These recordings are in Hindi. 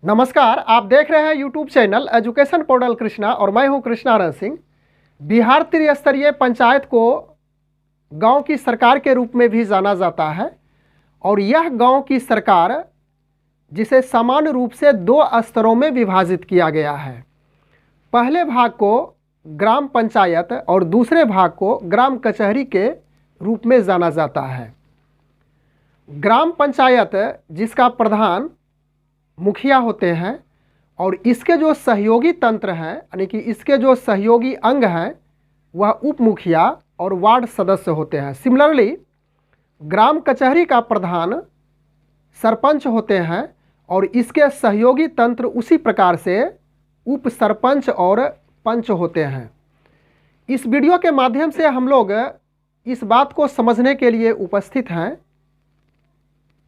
नमस्कार, आप देख रहे हैं YouTube channel education portal Krishna और मैं हूं कृष्णा सिंह। बिहार त्रिस्तरीय पंचायत को गांव की सरकार के रूप में भी जाना जाता है और यह गांव की सरकार जिसे सामान्य रूप से दो स्तरों में विभाजित किया गया है। पहले भाग को ग्राम पंचायत और दूसरे भाग को ग्राम कचहरी के रूप में जाना जाता है। ग्राम पंचायत जिसका प्रधान मुखिया होते हैं और इसके जो सहयोगी तंत्र हैं यानी कि इसके जो सहयोगी अंग हैं वह उप मुखिया और वार्ड सदस्य होते हैं। सिमिलरली ग्राम कचहरी का प्रधान सरपंच होते हैं और इसके सहयोगी तंत्र उसी प्रकार से उप सरपंच और पंच होते हैं। इस वीडियो के माध्यम से हम लोग इस बात को समझने के लिए उपस्थित हैं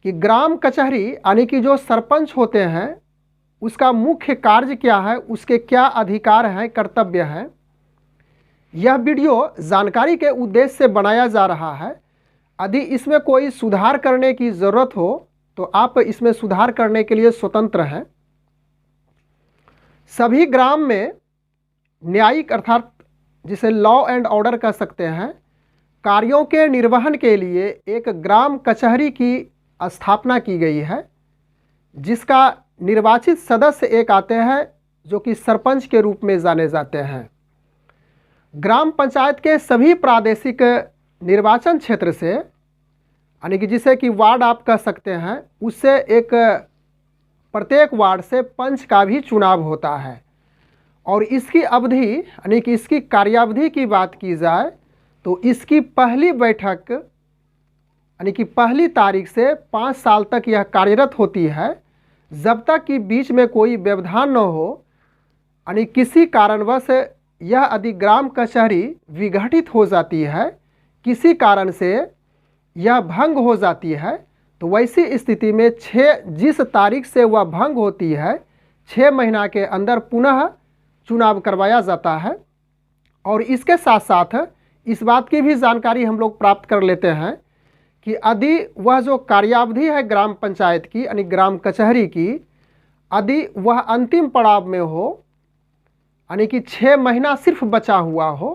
कि ग्राम कचहरी यानी कि जो सरपंच होते हैं उसका मुख्य कार्य क्या है, उसके क्या अधिकार हैं, कर्तव्य हैं। यह वीडियो जानकारी के उद्देश्य से बनाया जा रहा है। यदि इसमें कोई सुधार करने की ज़रूरत हो तो आप इसमें सुधार करने के लिए स्वतंत्र हैं। सभी ग्राम में न्यायिक अर्थात जिसे लॉ एंड ऑर्डर कह सकते हैं कार्यों के निर्वहन के लिए एक ग्राम कचहरी की स्थापना की गई है, जिसका निर्वाचित सदस्य एक आते हैं जो कि सरपंच के रूप में जाने जाते हैं। ग्राम पंचायत के सभी प्रादेशिक निर्वाचन क्षेत्र से यानी कि जिसे कि वार्ड आप कह सकते हैं, उससे एक प्रत्येक वार्ड से पंच का भी चुनाव होता है और इसकी अवधि यानी कि इसकी कार्यावधि की बात की जाए तो इसकी पहली बैठक यानी कि पहली तारीख से 5 साल तक यह कार्यरत होती है, जब तक कि बीच में कोई व्यवधान न हो यानी किसी कारणवश यह यदि ग्राम कचहरी विघटित हो जाती है, किसी कारण से यह भंग हो जाती है, तो वैसी स्थिति में जिस तारीख से वह भंग होती है 6 महीना के अंदर पुनः चुनाव करवाया जाता है। और इसके साथ साथ इस बात की भी जानकारी हम लोग प्राप्त कर लेते हैं कि यदि वह जो कार्यावधि है ग्राम पंचायत की यानी ग्राम कचहरी की, यदि वह अंतिम पड़ाव में हो यानी कि 6 महीना सिर्फ बचा हुआ हो,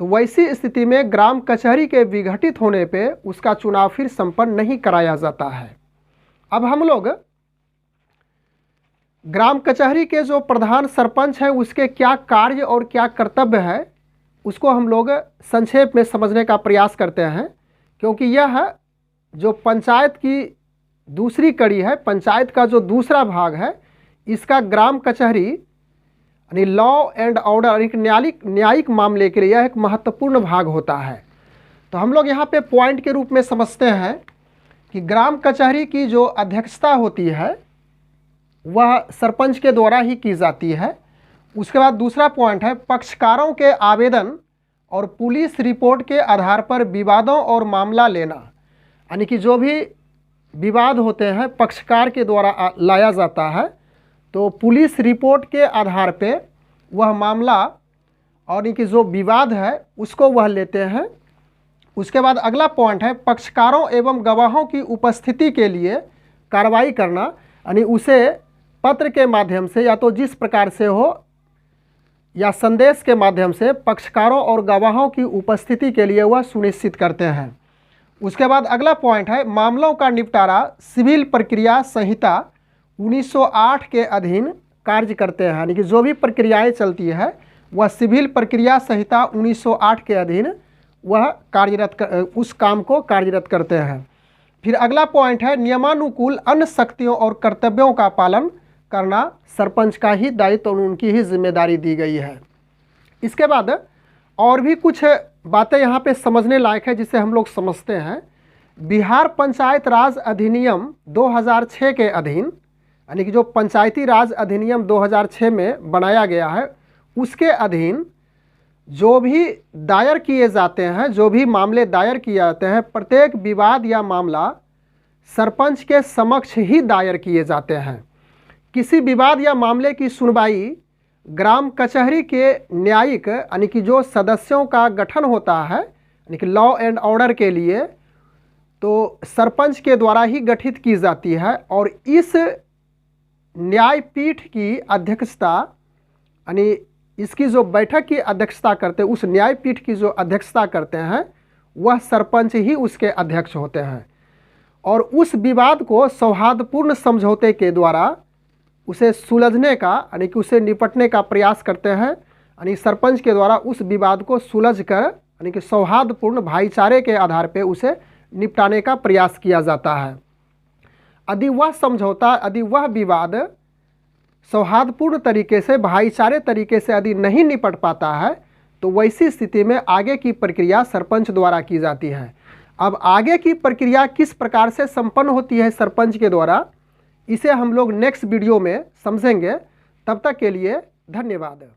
तो वैसी स्थिति में ग्राम कचहरी के विघटित होने पे उसका चुनाव फिर संपन्न नहीं कराया जाता है। अब हम लोग ग्राम कचहरी के जो प्रधान सरपंच है उसके क्या कार्य और क्या कर्तव्य है उसको हम लोग संक्षेप में समझने का प्रयास करते हैं, क्योंकि यह जो पंचायत की दूसरी कड़ी है, पंचायत का जो दूसरा भाग है, इसका ग्राम कचहरी यानी लॉ एंड ऑर्डर एक न्यायिक मामले के लिए यह एक महत्वपूर्ण भाग होता है। तो हम लोग यहाँ पे पॉइंट के रूप में समझते हैं कि ग्राम कचहरी की जो अध्यक्षता होती है वह सरपंच के द्वारा ही की जाती है। उसके बाद दूसरा पॉइंट है पक्षकारों के आवेदन और पुलिस रिपोर्ट के आधार पर विवादों और मामला लेना, यानी कि जो भी विवाद होते हैं पक्षकार के द्वारा लाया जाता है, तो पुलिस रिपोर्ट के आधार पे वह मामला और इनकी जो विवाद है उसको वह लेते हैं। उसके बाद अगला पॉइंट है पक्षकारों एवं गवाहों की उपस्थिति के लिए कार्रवाई करना, यानी उसे पत्र के माध्यम से या तो जिस प्रकार से हो या संदेश के माध्यम से पक्षकारों और गवाहों की उपस्थिति के लिए वह सुनिश्चित करते हैं। उसके बाद अगला पॉइंट है मामलों का निपटारा सिविल प्रक्रिया संहिता 1908 के अधीन कार्य करते हैं, यानी कि जो भी प्रक्रियाएं चलती है वह सिविल प्रक्रिया संहिता 1908 के अधीन वह उस काम को कार्यरत करते हैं। फिर अगला पॉइंट है नियमानुकूल अन्य शक्तियों और कर्तव्यों का पालन करना सरपंच का ही दायित्व और उनकी ही जिम्मेदारी दी गई है। इसके बाद और भी कुछ बातें यहाँ पे समझने लायक है जिसे हम लोग समझते हैं। बिहार पंचायत राज अधिनियम 2006 के अधीन यानी कि जो पंचायती राज अधिनियम 2006 में बनाया गया है उसके अधीन जो भी दायर किए जाते हैं, जो भी मामले दायर किए जाते हैं, प्रत्येक विवाद या मामला सरपंच के समक्ष ही दायर किए जाते हैं। किसी विवाद या मामले की सुनवाई ग्राम कचहरी के न्यायिक यानी कि जो सदस्यों का गठन होता है यानी कि लॉ एंड ऑर्डर के लिए, तो सरपंच के द्वारा ही गठित की जाती है और इस न्यायपीठ की अध्यक्षता, यानी इसकी जो बैठक की अध्यक्षता करते हैं, उस न्यायपीठ की जो अध्यक्षता करते हैं वह सरपंच ही उसके अध्यक्ष होते हैं। और उस विवाद को सौहार्दपूर्ण समझौते के द्वारा उसे सुलझने का, यानी कि उसे निपटने का प्रयास करते हैं। यानी सरपंच के द्वारा उस विवाद को सुलझ कर, यानी कि सौहार्दपूर्ण भाईचारे के आधार पर उसे निपटाने का प्रयास किया जाता है। यदि वह समझौता, यदि वह विवाद सौहार्दपूर्ण तरीके से, भाईचारे तरीके से यदि नहीं निपट पाता है, तो वैसी स्थिति में आगे की प्रक्रिया सरपंच द्वारा की जाती है। अब आगे की प्रक्रिया किस प्रकार से संपन्न होती है सरपंच के द्वारा, इसे हम लोग नेक्स्ट वीडियो में समझेंगे। तब तक के लिए धन्यवाद।